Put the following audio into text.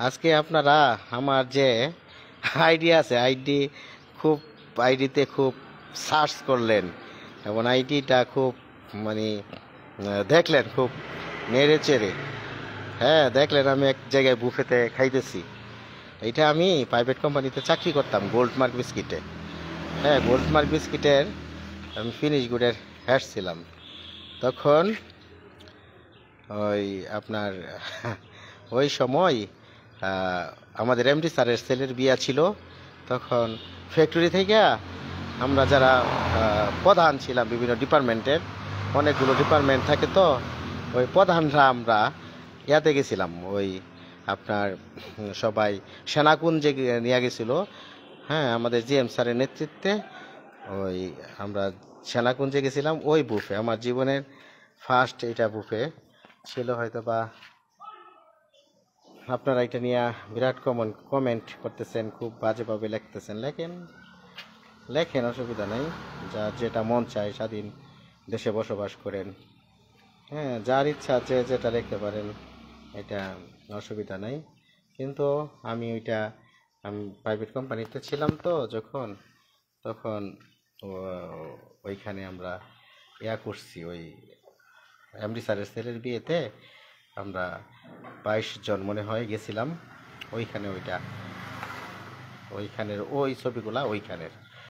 আজকে আপনারা আমার যে আইডি আছে খুব আইডিতে খুব সার্চ করলেন এবং আইডিটা খুব মানে দেখলেন খুব নেড়ে চেড়ে। হ্যাঁ, দেখলেন আমি এক জায়গায় বুফেতে খাইতেছি। এটা আমি প্রাইভেট কোম্পানিতে চাকরি করতাম গোল্ডমার্ক বিস্কিটে। হ্যাঁ, গোল্ডমার্ক বিস্কিটের আমি ফিনিশ গুডের হেড ছিলাম তখন। ওই আপনার ওই সময় আমাদের এমডি স্যারের ছেলের বিয়া ছিল। তখন ফ্যাক্টরি থেকে আমরা যারা প্রধান ছিলাম বিভিন্ন ডিপার্টমেন্টের, অনেকগুলো ডিপার্টমেন্ট থাকে তো, ওই প্রধানরা আমরা ইয়াতে গেছিলাম। ওই আপনার সবাই সেনাকুঞ্জে নিয়ে গেছিল। হ্যাঁ, আমাদের জিএম স্যারের নেতৃত্বে ওই আমরা সেনাকুঞ্জে গেছিলাম। ওই বুফে আমার জীবনের ফার্স্ট এটা বুফে ছিল হয়তো বা। আপনারা এটা নিয়ে বিরাট কমেন্ট করতেছেন, খুব বাজেভাবে লিখতেছেন। লেখেন লেখেন, অসুবিধা নেই। যার যেটা মন চায়, স্বাধীন দেশে বসবাস করেন। হ্যাঁ, যার ইচ্ছা যে যেটা লিখতে পারেন, এটা অসুবিধা নেই। কিন্তু আমি প্রাইভেট কোম্পানিতে ছিলাম তো যখন, তখন ওইখানে আমরা করছি। ওই এমডি স্যারের ছেলের বিয়েতে আমরা 22 জন মনে হয় গেছিলাম। ওইখানে ওইখানের ওই ছবিগুলা ওইখানের